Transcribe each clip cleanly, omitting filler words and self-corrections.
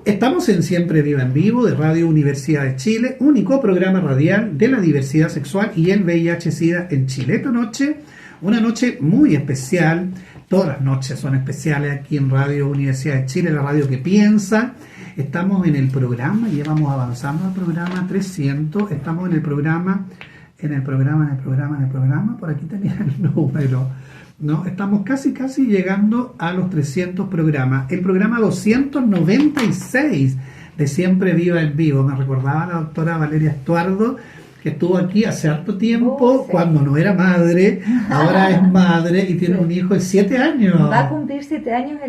Estamos en Siempre Viva en Vivo de Radio Universidad de Chile, único programa radial de la diversidad sexual y el VIH-Sida en Chile. Esta noche, una noche muy especial, todas las noches son especiales aquí en Radio Universidad de Chile, la radio que piensa. Estamos en el programa, ya vamos avanzando al programa 300, estamos en el programa, por aquí tenía el número. No, estamos casi llegando a los 300 programas. El programa 296 de Siempre Viva en Vivo. Me recordaba la doctora Valeria Estuardo, que estuvo aquí hace harto tiempo, cuando no era madre, ahora es madre y tiene un hijo de 7 años. Va a cumplir 7 años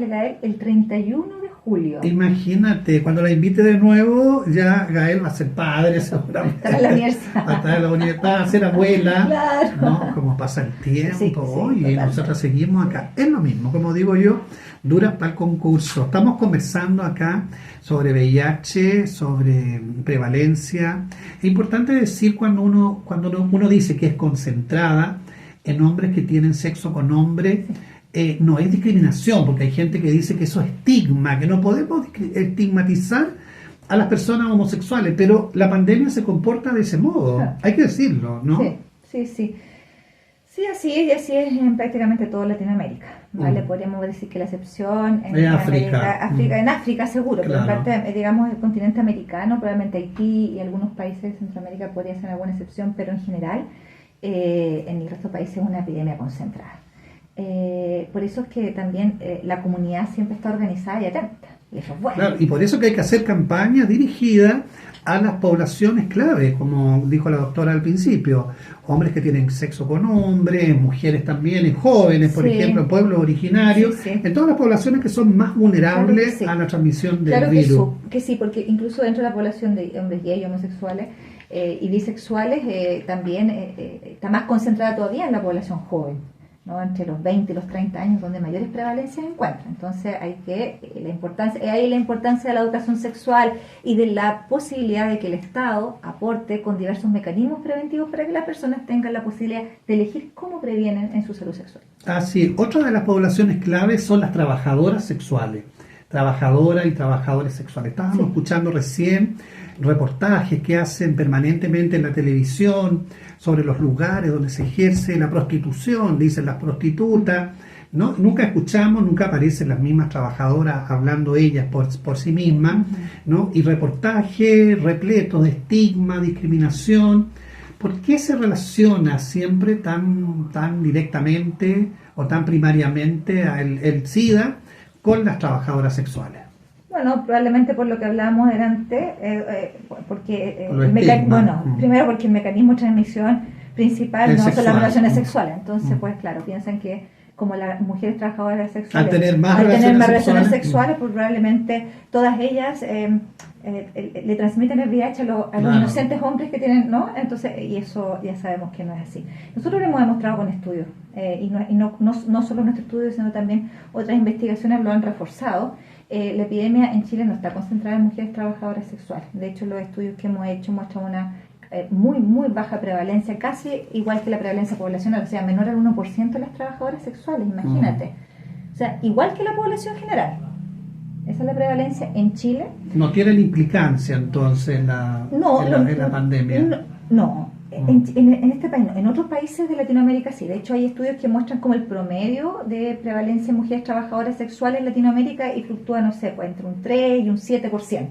el 31 de julio. Imagínate, cuando la invite de nuevo, ya Gael va a ser padre, seguramente. Estará en la universidad. Va a estar en la universidad, va a ser abuela. Claro. ¿No? Como pasa el tiempo, Sí, y nosotros seguimos acá. Es lo mismo, como digo yo, dura para el concurso. Estamos conversando acá sobre VIH, sobre prevalencia. Es importante decir cuando uno dice que es concentrada en hombres que tienen sexo con hombres, no es discriminación, porque hay gente que dice que eso es estigma, que no podemos estigmatizar a las personas homosexuales, pero la pandemia se comporta de ese modo, hay que decirlo, ¿no? Sí, así es en prácticamente toda Latinoamérica, ¿vale? Podríamos decir que la excepción en África. En África seguro, Claro. pero en parte, digamos, el continente americano, probablemente Haití y algunos países de Centroamérica podría ser alguna excepción, pero en general en el resto de países es una epidemia concentrada. Por eso es que también la comunidad siempre está organizada y atenta, y eso es bueno. Claro, y por eso que hay que hacer campañas dirigidas a las poblaciones clave, como dijo la doctora al principio, hombres que tienen sexo con hombres, mujeres también, jóvenes, por ejemplo, pueblos originarios, en todas las poblaciones que son más vulnerables a la transmisión del virus. Que sí, porque incluso dentro de la población de hombres gay y homosexuales y bisexuales también está más concentrada todavía en la población joven, ¿no? Entre los 20 y los 30 años, donde mayores prevalencias encuentran. Entonces hay que la importancia de la educación sexual y de la posibilidad de que el Estado aporte con diversos mecanismos preventivos para que las personas tengan la posibilidad de elegir cómo previenen en su salud sexual. Así, otra de las poblaciones claves son las trabajadoras sexuales, trabajadoras y trabajadores sexuales. Estábamos escuchando recién reportajes que hacen permanentemente en la televisión sobre los lugares donde se ejerce la prostitución, dicen las prostitutas, ¿no? Nunca aparecen las mismas trabajadoras hablando ellas por sí mismas, ¿no? Y reportajes repletos de estigma, discriminación. ¿Por qué se relaciona siempre tan directamente o tan primariamente el SIDA con las trabajadoras sexuales? Bueno, probablemente por lo que hablábamos delante, porque primero porque el mecanismo de transmisión principal no son las relaciones sexuales. Entonces, pues claro, piensan que como las mujeres trabajadoras sexuales, al tener más relaciones sexuales, pues probablemente todas ellas le transmiten el VIH a los inocentes hombres que tienen, ¿no? Entonces, y eso ya sabemos que no es así. Nosotros lo hemos demostrado con estudios, y no solo nuestro estudio, sino también otras investigaciones lo han reforzado. La epidemia en Chile no está concentrada en mujeres trabajadoras sexuales. De hecho, los estudios que hemos hecho muestran una muy baja prevalencia, casi igual que la prevalencia poblacional, o sea, menor al 1% de las trabajadoras sexuales, imagínate. O sea, igual que la población general. Esa es la prevalencia en Chile. ¿No tiene la implicancia entonces en la pandemia? No. En este país no. En otros países de Latinoamérica sí. De hecho, hay estudios que muestran como el promedio de prevalencia en mujeres trabajadoras sexuales en Latinoamérica y fluctúa, no sé, pues entre un 3 y un 7%,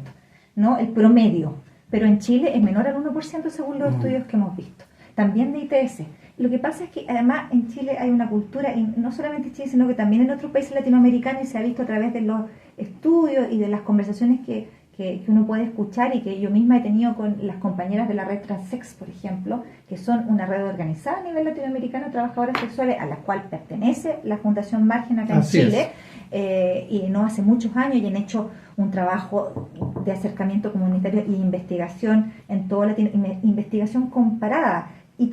¿no? El promedio. Pero en Chile es menor al 1% según los estudios que hemos visto. También de ITS. Lo que pasa es que además en Chile hay una cultura, y no solamente en Chile, sino que también en otros países latinoamericanos, y se ha visto a través de los estudios y de las conversaciones que uno puede escuchar y que yo misma he tenido con las compañeras de la red Transsex, por ejemplo, que son una red organizada a nivel latinoamericano de trabajadoras sexuales a la cual pertenece la Fundación Margen acá en Chile, y no hace muchos años, y han hecho un trabajo de acercamiento comunitario y investigación en toda investigación comparada, y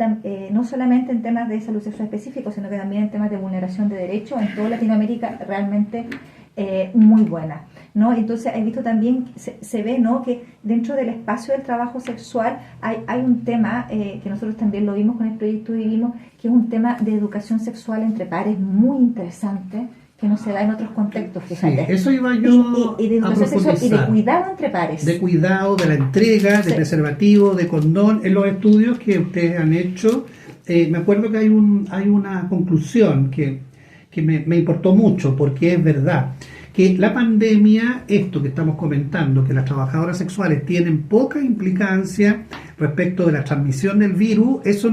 no solamente en temas de salud sexual específicos, sino que también en temas de vulneración de derechos en toda Latinoamérica, realmente muy buena, ¿no? Entonces he visto también, se ve, ¿no?, que dentro del espacio del trabajo sexual hay un tema que nosotros también lo vimos con el proyecto Vivimos, que es un tema de educación sexual entre pares muy interesante, que no se da en otros contextos, fíjate. Sí, eso iba yo y de a educación sexual y de profundizar. cuidado entre pares. De cuidado, de la entrega, de Sí. preservativo, de condón, en los estudios que ustedes han hecho. Me acuerdo que hay una conclusión que me importó mucho, porque es verdad, que la pandemia, esto que estamos comentando, que las trabajadoras sexuales tienen poca implicancia respecto de la transmisión del virus, eso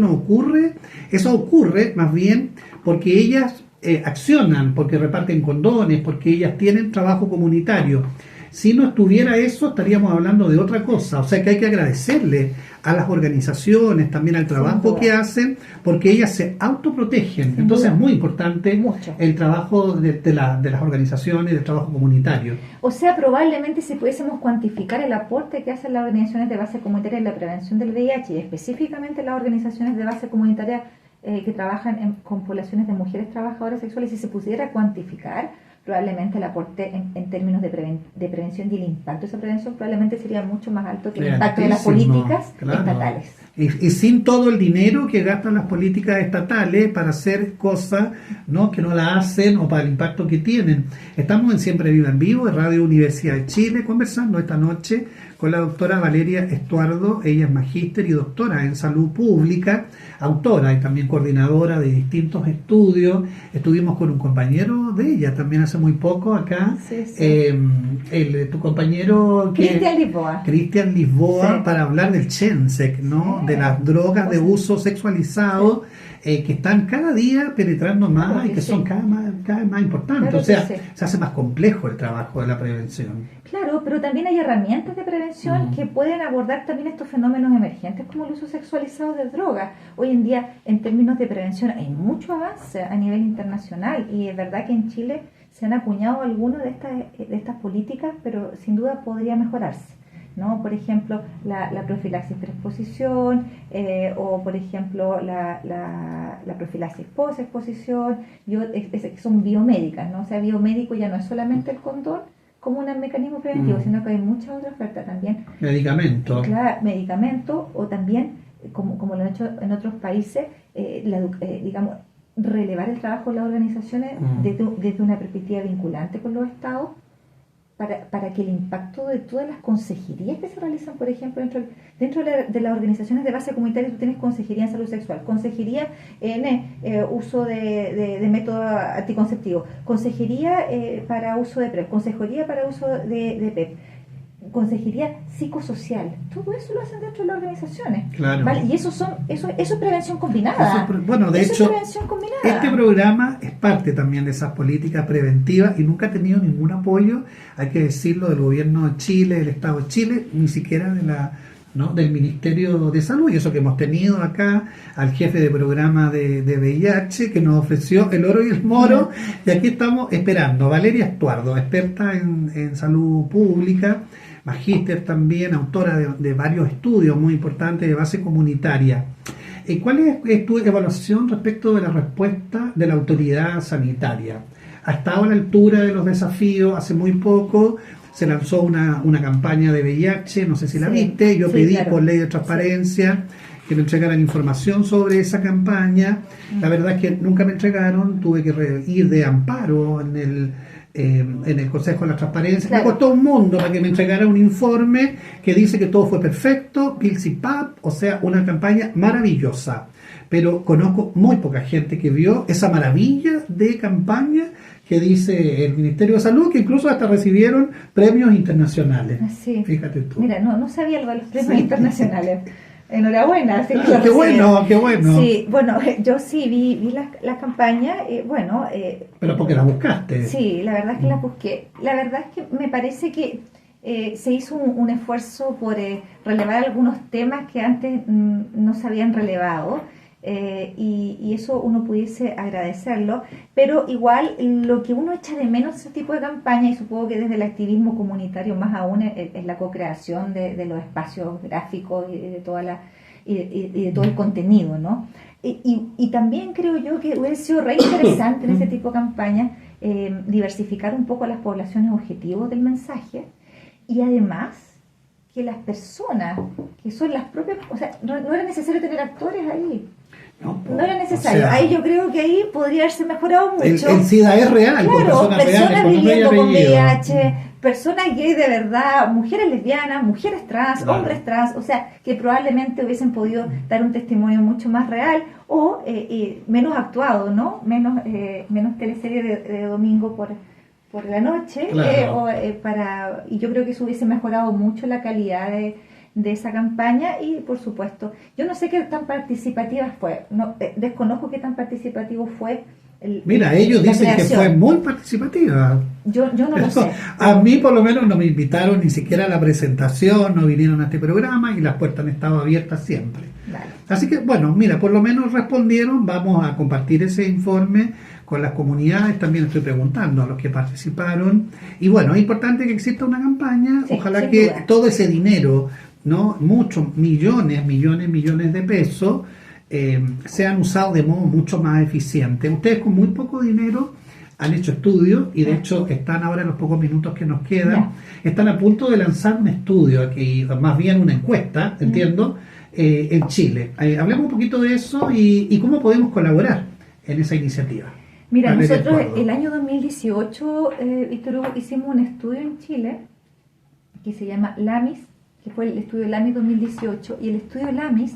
ocurre más bien porque ellas accionan, porque reparten condones, porque ellas tienen trabajo comunitario. Si no estuviera eso, estaríamos hablando de otra cosa. O sea que hay que agradecerle a las organizaciones, también al trabajo que hacen, porque ellas se autoprotegen. Sin Entonces duda. es muy importante Mucho. el trabajo de las organizaciones, del trabajo comunitario. O sea, probablemente si pudiésemos cuantificar el aporte que hacen las organizaciones de base comunitaria en la prevención del VIH y específicamente las organizaciones de base comunitaria que trabajan con poblaciones de mujeres trabajadoras sexuales, si se pudiera cuantificar, probablemente el aporte en términos de prevención y el impacto de esa prevención probablemente sería mucho más alto que el impacto de las políticas estatales. Y sin todo el dinero que gastan las políticas estatales para hacer cosas, ¿no?, que no la hacen, o para el impacto que tienen. Estamos en Siempre Viva en Vivo, de Radio Universidad de Chile, conversando esta noche con la doctora Valeria Estuardo. Ella es magíster y doctora en salud pública, autora y también coordinadora de distintos estudios. Estuvimos con un compañero de ella también hace muy poco acá, tu compañero Cristian Lisboa, sí, para hablar del Chensec, ¿no?, de las drogas de uso sexualizado, que están cada día penetrando más y que son cada vez más importantes. Claro, o sea, se hace más complejo el trabajo de la prevención. Claro, pero también hay herramientas de prevención que pueden abordar también estos fenómenos emergentes como el uso sexualizado de drogas. Hoy en día, en términos de prevención, hay mucho avance a nivel internacional y es verdad que en Chile se han acuñado algunas de estas políticas, pero sin duda podría mejorarse, ¿no? Por ejemplo, la profilaxis preexposición, o por ejemplo la profilaxis post-exposición, que son biomédicas, ¿no? O sea, biomédico ya no es solamente el condón como un mecanismo preventivo, sino que hay muchas otras ofertas también. Medicamentos. Claro, medicamentos, o también, como lo han hecho en otros países, digamos, relevar el trabajo de las organizaciones desde una perspectiva vinculante con los estados, para que el impacto de todas las consejerías que se realizan, por ejemplo, dentro de las organizaciones de base comunitaria, tú tienes consejería en salud sexual, consejería en uso de método anticonceptivo, consejería para uso de PrEP, consejería para uso de PEP, consejería psicosocial, todo eso lo hacen dentro de las organizaciones. Claro. ¿Vale? Y eso es prevención combinada. Bueno, de hecho, este programa es parte también de esas políticas preventivas y nunca ha tenido ningún apoyo, hay que decirlo, del gobierno de Chile, del Estado de Chile, ni siquiera del Ministerio de Salud. Y eso que hemos tenido acá al jefe de programa de VIH, que nos ofreció el oro y el moro, y aquí estamos esperando. Valeria Estuardo, experta en salud pública, magíster también, autora de varios estudios muy importantes de base comunitaria. ¿Cuál es tu evaluación respecto de la respuesta de la autoridad sanitaria? ¿Ha estado a la altura de los desafíos? Hace muy poco se lanzó una campaña de VIH, no sé si la viste, yo pedí por ley de transparencia que me entregaran información sobre esa campaña. La verdad es que nunca me entregaron, tuve que ir de amparo en el Consejo de la Transparencia. Me costó un mundo para que me entregara un informe que dice que todo fue perfecto, pils y pap, o sea, una campaña maravillosa. Pero conozco muy poca gente que vio esa maravilla de campaña que dice el Ministerio de Salud, que incluso hasta recibieron premios internacionales. Sí. Fíjate tú. Mira, no sabía lo de los premios internacionales. Enhorabuena. Así que qué bueno. Sí, bueno, yo sí vi la campaña, pero porque la buscaste. Sí, la verdad es que la busqué. La verdad es que me parece que se hizo un esfuerzo por relevar algunos temas que antes no se habían relevado. Y eso uno pudiese agradecerlo, pero igual lo que uno echa de menos de ese tipo de campaña, y supongo que desde el activismo comunitario más aún, es la co-creación de los espacios gráficos y de de todo el contenido, ¿no? Y también creo yo que hubiera sido re interesante en ese tipo de campaña diversificar un poco las poblaciones objetivos del mensaje, y además que las personas que son las propias, o sea, no era necesario tener actores ahí. No era necesario. O sea, ahí yo creo que ahí podría haberse mejorado mucho. El SIDA es real, con Claro, personas reales, personas con nombre y viviendo con apellido. VIH, personas gay de verdad, mujeres lesbianas, mujeres trans, Claro. hombres trans, o sea, que probablemente hubiesen podido dar un testimonio mucho más real o menos actuado, ¿no? Menos teleserie de domingo por la noche, Claro. y yo creo que eso hubiese mejorado mucho la calidad de esa campaña. Y por supuesto, yo no sé qué tan participativa fue, no, desconozco qué tan participativo fue Mira, ellos la dicen que creación. fue muy participativa. Yo no lo sé. A mí por lo menos no me invitaron ni siquiera a la presentación, no vinieron a este programa y las puertas han estado abiertas siempre. Vale. Así que bueno, mira, por lo menos respondieron, vamos a compartir ese informe con las comunidades, también estoy preguntando a los que participaron. Y bueno, es importante que exista una campaña, Sí, ojalá sin que duda. todo ese dinero, ¿no? Muchos millones de pesos, sean usados de modo mucho más eficiente. Ustedes con muy poco dinero han hecho estudios y de hecho están ahora en los pocos minutos que nos quedan, están a punto de lanzar un estudio, aquí, más bien una encuesta, entiendo, en Chile. Hablemos un poquito de eso y cómo podemos colaborar en esa iniciativa. Mira, Valeria nosotros Eduardo. el año 2018, Víctor Hugo, hicimos un estudio en Chile que se llama LAMIS, que fue el estudio LAMIS 2018, y el estudio LAMIS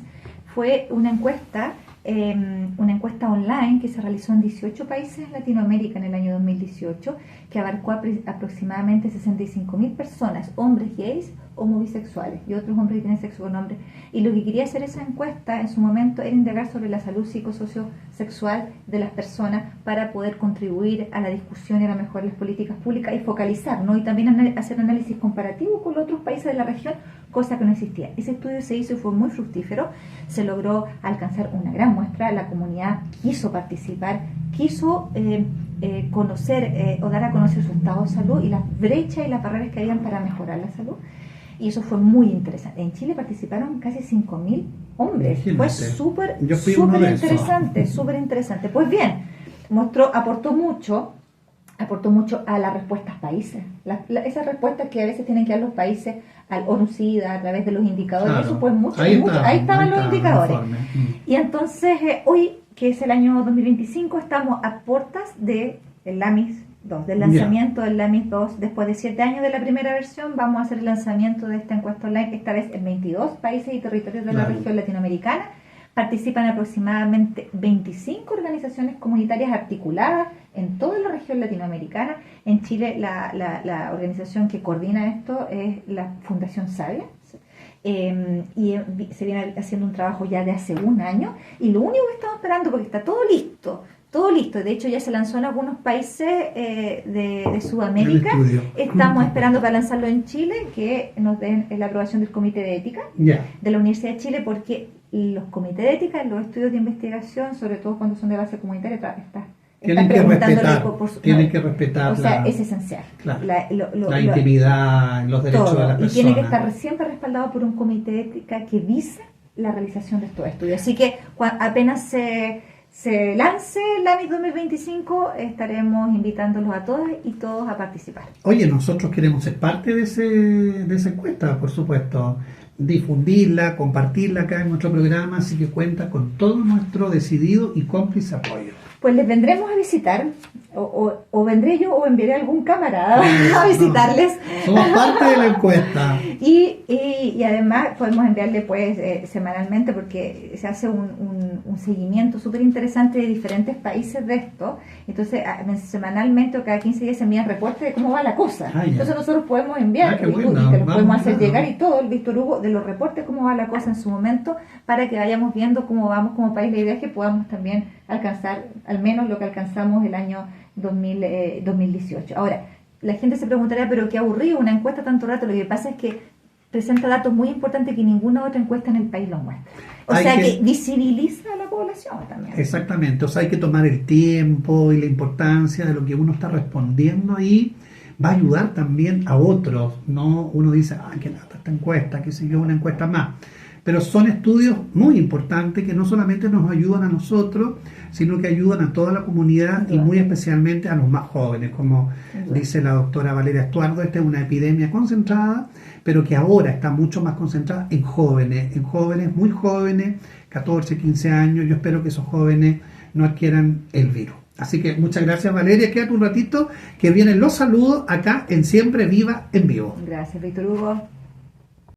fue una encuesta online que se realizó en 18 países en Latinoamérica en el año 2018, que abarcó aproximadamente 65.000 personas, hombres gays, homo bisexuales y otros hombres que tienen sexo con hombres. Y lo que quería hacer esa encuesta en su momento era indagar sobre la salud psicosociosexual de las personas para poder contribuir a la discusión y a la mejora de las políticas públicas y focalizar, ¿no? Y también hacer análisis comparativo con los otros países de la región, cosa que no existía. Ese estudio se hizo y fue muy fructífero, se logró alcanzar una gran muestra, la comunidad quiso participar, quiso conocer o dar a conocer su estado de salud y las brechas y las barreras que habían para mejorar la salud. Y eso fue muy interesante. En Chile participaron casi 5.000 hombres. Imagínate. Fue súper interesante, súper interesante. Pues bien, aportó mucho a las respuestas países. Esas respuestas que a veces tienen que dar los países al ONU-SIDA a través de los indicadores. Claro. Eso pues mucho. Ahí Estaban los indicadores. informe. Y entonces hoy, que es el año 2025, estamos a puertas del LAMIS 2, del lanzamiento del LAMIS 2. Después de 7 años de la primera versión, vamos a hacer el lanzamiento de esta encuesta online, esta vez en 22 países y territorios de la región latinoamericana. Participan aproximadamente 25 organizaciones comunitarias articuladas en toda la región latinoamericana. En Chile la organización que coordina esto es la Fundación Sabia. Y se viene haciendo un trabajo ya de hace un año, y lo único que estamos esperando, porque está todo listo, de hecho ya se lanzó en algunos países de Sudamérica, estamos esperando para lanzarlo en Chile, que nos den la aprobación del Comité de Ética de la Universidad de Chile, porque los comités de ética en los estudios de investigación, sobre todo cuando son de base comunitaria, tienen que respetar o sea, es esencial, claro, la intimidad, los derechos todo, de las personas. y tiene que estar siempre respaldado por un comité de ética que vise la realización de estos estudios. Así que apenas se lance el LAMIS 2025, estaremos invitándolos a todas y todos a participar. Oye, nosotros queremos ser parte de esa encuesta, por supuesto, difundirla, compartirla acá en nuestro programa, así que cuenta con todo nuestro decidido y cómplice apoyo. Pues les vendremos a visitar, o vendré yo o enviaré algún camarada a visitarles. Somos parte de la encuesta. Y además podemos enviarle pues semanalmente, porque se hace un seguimiento súper interesante de diferentes países de esto. Entonces semanalmente o cada 15 días se envían reportes de cómo va la cosa. Entonces nosotros podemos enviar y te los podemos hacer llegar y todo el Víctor Hugo de los reportes, cómo va la cosa en su momento, para que vayamos viendo cómo vamos como país. La idea es que podamos también alcanzar al menos lo que alcanzamos el año 2018. Ahora, la gente se preguntará, pero qué aburrido una encuesta tanto rato. Lo que pasa es que presenta datos muy importantes que ninguna otra encuesta en el país los muestra. O sea que visibiliza a la población también. Exactamente, o sea, hay que tomar el tiempo y la importancia de lo que uno está respondiendo, y va a ayudar también a otros, ¿no? Uno dice, qué lata esta encuesta, que sé yo, una encuesta más. pero son estudios muy importantes que no solamente nos ayudan a nosotros, sino que ayudan a toda la comunidad y muy especialmente a los más jóvenes. Como dice la doctora Valeria Estuardo, esta es una epidemia concentrada, pero que ahora está mucho más concentrada en jóvenes muy jóvenes, 14, 15 años. Yo espero que esos jóvenes no adquieran el virus. Así que muchas gracias, Valeria. Quédate un ratito que vienen los saludos acá en Siempre Viva en Vivo. Gracias, Víctor Hugo.